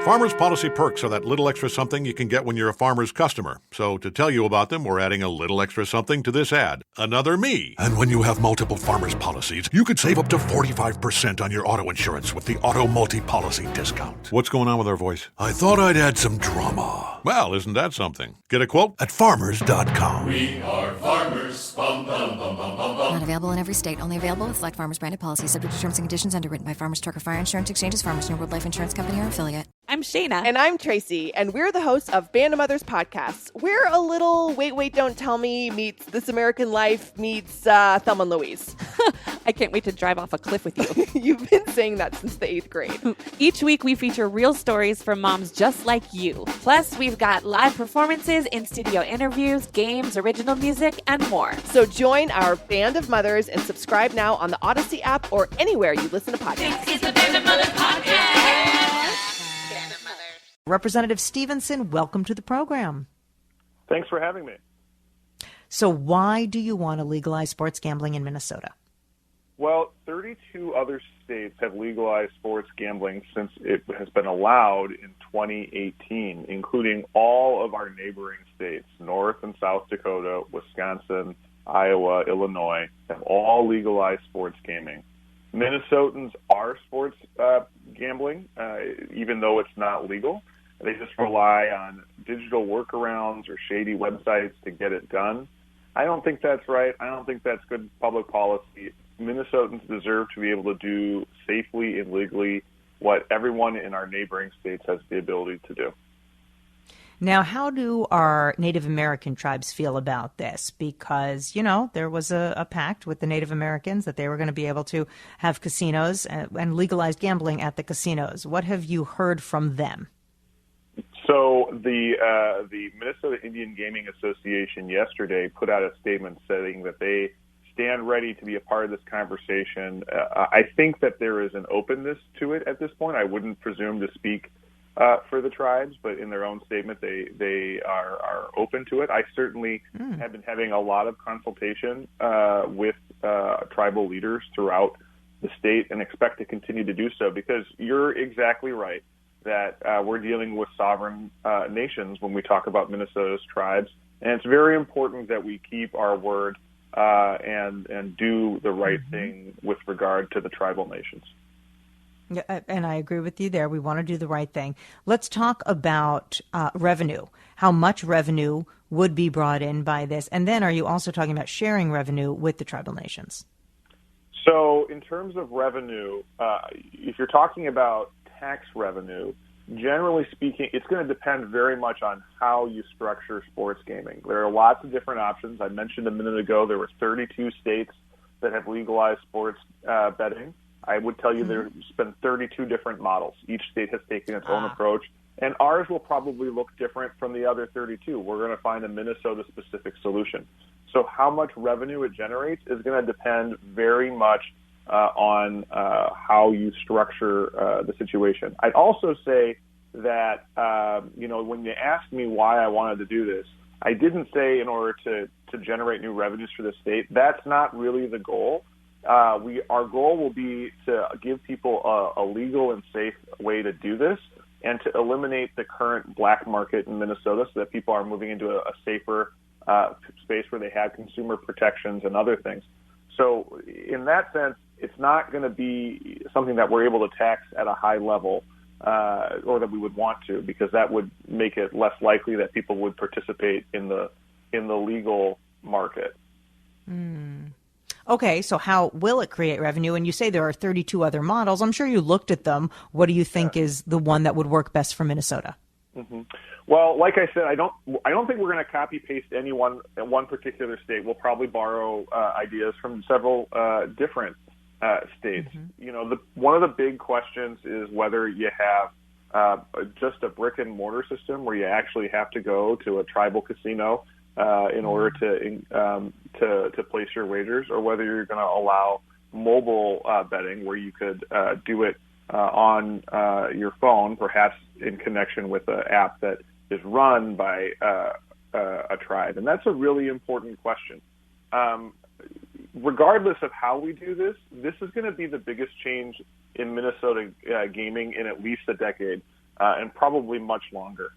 Farmers Policy Perks are that little extra something you can get when you're a farmer's customer. So to tell you about them, we're adding a little extra something to this ad. Another me. And when you have multiple farmers policies, you could save up to 45% on your auto insurance with the Auto Multi-Policy discount. What's going on with our voice? I thought I'd add some drama. Well, isn't that something? Get a quote at farmers.com. We are farmers. Bum, bum, bum, bum, bum, bum. Not available in every state. Only available with select Farmers branded policies. Subject to terms and conditions. Underwritten by Farmers Truck or Fire Insurance Exchanges, Farmers New World Life Insurance Company or affiliate. I'm Shayna. And I'm Tracy, and we're the hosts of Band of Mothers Podcasts. We're a little Wait, Don't Tell Me meets This American Life meets Thelma and Louise. I can't wait to drive off a cliff with you. You've been saying that since the 8th grade. Each week we feature real stories from moms just like you. Plus, we've got live performances, in-studio interviews, games, original music, and more. So join our Band of Mothers and subscribe now on the Odyssey app or anywhere you listen to podcasts. It's the Band of Mothers Podcast. Representative Stevenson, welcome to the program. Thanks for having me. So why do you want to legalize sports gambling in Minnesota? Well, 32 other states have legalized sports gambling since it has been allowed in 2018, including all of our neighboring states, North and South Dakota, Wisconsin, Iowa, Illinois, have all legalized sports gaming. Minnesotans are sports gambling, even though it's not legal. They just rely on digital workarounds or shady websites to get it done. I don't think that's right. I don't think that's good public policy. Minnesotans deserve to be able to do safely and legally what everyone in our neighboring states has the ability to do. Now, how do our Native American tribes feel about this? Because, you know, there was a pact with the Native Americans that they were going to be able to have casinos and legalized gambling at the casinos. What have you heard from them? So the Minnesota Indian Gaming Association yesterday put out a statement saying that they stand ready to be a part of this conversation. I think that there is an openness to it at this point. I wouldn't presume to speak for the tribes, but in their own statement, they are open to it. I certainly have been having a lot of consultation with tribal leaders throughout the state and expect to continue to do so, because you're exactly right that we're dealing with sovereign nations when we talk about Minnesota's tribes, and it's very important that we keep our word and do the right thing with regard to the tribal nations. Yeah, and I agree with you there. We want to do the right thing. Let's talk about revenue. How much revenue would be brought in by this? And then are you also talking about sharing revenue with the tribal nations? So in terms of revenue, if you're talking about tax revenue, generally speaking, it's going to depend very much on how you structure sports gaming. There are lots of different options. I mentioned a minute ago there were 32 states that have legalized sports betting. I would tell you there's been 32 different models. Each state has taken its own approach, and ours will probably look different from the other 32. We're going to find a Minnesota-specific solution. So how much revenue it generates is going to depend very much on how you structure the situation. I'd also say that, when you asked me why I wanted to do this, I didn't say in order to generate new revenues for the state. That's not really the goal. Our goal will be to give people a legal and safe way to do this and to eliminate the current black market in Minnesota so that people are moving into a safer space where they have consumer protections and other things. So in that sense, it's not going to be something that we're able to tax at a high level or that we would want to, because that would make it less likely that people would participate in the legal market. Okay, so how will it create revenue? And you say there are 32 other models. I'm sure you looked at them. What do you think is the one that would work best for Minnesota? Well, like I said, I don't think we're going to copy paste any one particular state. We'll probably borrow ideas from several different states. One of the big questions is whether you have just a brick and mortar system where you actually have to go to a tribal casino in order to place your wagers, or whether you're going to allow mobile betting where you could do it on your phone, perhaps in connection with an app that is run by a tribe. And that's a really important question. Regardless of how we do this is going to be the biggest change in Minnesota gaming in at least a decade. and probably much longer.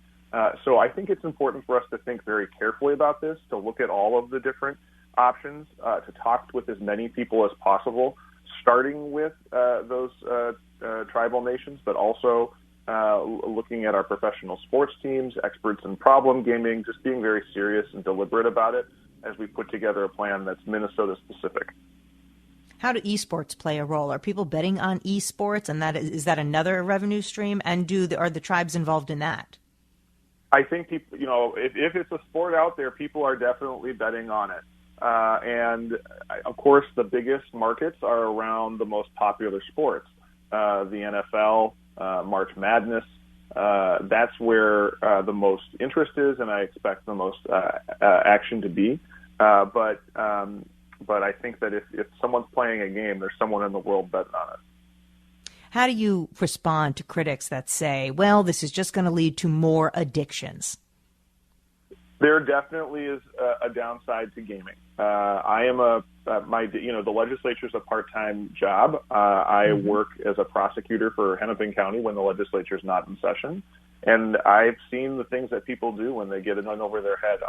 So I think it's important for us to think very carefully about this, to look at all of the different options, to talk with as many people as possible, starting with those tribal nations, but also looking at our professional sports teams, experts in problem gaming, just being very serious and deliberate about it as we put together a plan that's Minnesota specific. How do esports play a role? Are people betting on esports, and is that another revenue stream? And are the tribes involved in that? I think people, if it's a sport out there, people are definitely betting on it. And of course, the biggest markets are around the most popular sports, the NFL, March Madness. That's where the most interest is, and I expect the most action to be. But I think that if someone's playing a game, there's someone in the world betting on it. How do you respond to critics that say, well, this is just going to lead to more addictions? There definitely is a downside to gaming. I am the legislature's a part-time job. I work as a prosecutor for Hennepin County when the legislature's not in session. And I've seen the things that people do when they get in over their head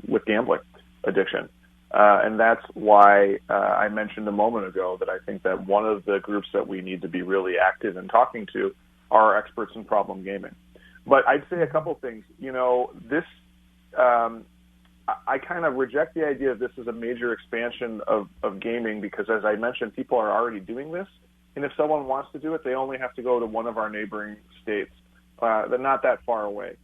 with gambling addiction. And that's why I mentioned a moment ago that I think that one of the groups that we need to be really active in talking to are experts in problem gaming. But I'd say a couple things. I kind of reject the idea of this as a major expansion of gaming because, as I mentioned, people are already doing this. And if someone wants to do it, they only have to go to one of our neighboring states. They're not that far away.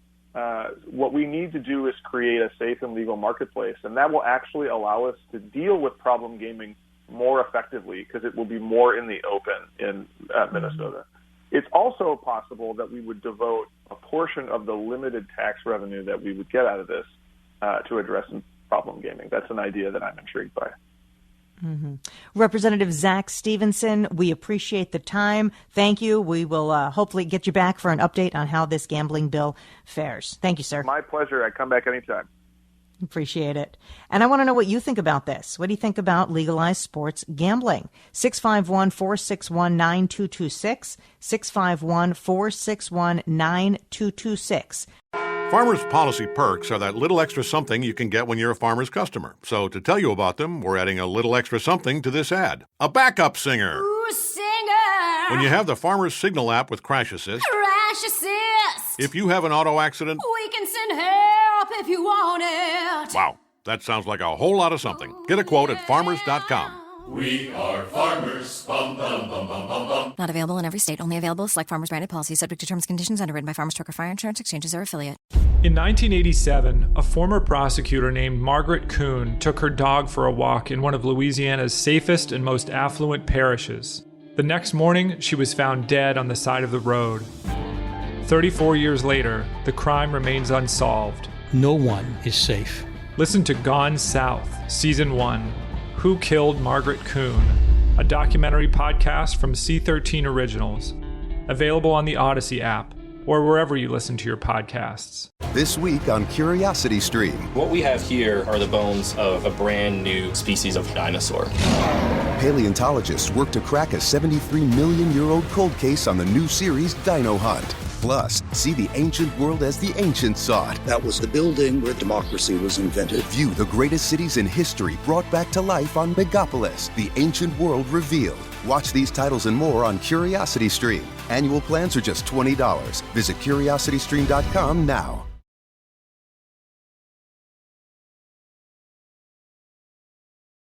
What we need to do is create a safe and legal marketplace, and that will actually allow us to deal with problem gaming more effectively because it will be more in the open in Minnesota. It's also possible that we would devote a portion of the limited tax revenue that we would get out of this to addressing problem gaming. That's an idea that I'm intrigued by. Mm-hmm. Representative Zach Stevenson, we appreciate the time. Thank you. We will hopefully get you back for an update on how this gambling bill fares. Thank you, sir. My pleasure. I come back anytime. Appreciate it. And I want to know what you think about this. What do you think about legalized sports gambling? 651-461-9226, 651-461-9226. Farmers' policy perks are that little extra something you can get when you're a Farmers customer. So to tell you about them, we're adding a little extra something to this ad. A backup singer. Ooh, singer. When you have the Farmers Signal app with Crash Assist, Crash Assist. if you have an auto accident, We can send help if you want it. wow, that sounds like a whole lot of something. Get a quote at farmers.com. We are farmers. Bum, bum, bum, bum, bum, bum. Not available in every state. Only available with select Farmers branded policies subject to terms and conditions underwritten by Farmers Trucker Fire Insurance Exchanges or affiliate. In 1987, a former prosecutor named Margaret Kuhn took her dog for a walk in one of Louisiana's safest and most affluent parishes. The next morning, she was found dead on the side of the road. 34 years later, the crime remains unsolved. No one is safe. Listen to Gone South, Season 1, Who Killed Margaret Kuhn? A documentary podcast from C13 Originals. Available on the Odyssey app or wherever you listen to your podcasts. This week on Curiosity Stream. What we have here are the bones of a brand new species of dinosaur. Paleontologists work to crack a 73-million-year-old cold case on the new series Dino Hunt. Plus, see the ancient world as the ancients saw it. That was the building where democracy was invented. View the greatest cities in history brought back to life on Megapolis, the ancient world revealed. Watch these titles and more on Curiosity Stream. Annual plans are just $20. Visit curiositystream.com now.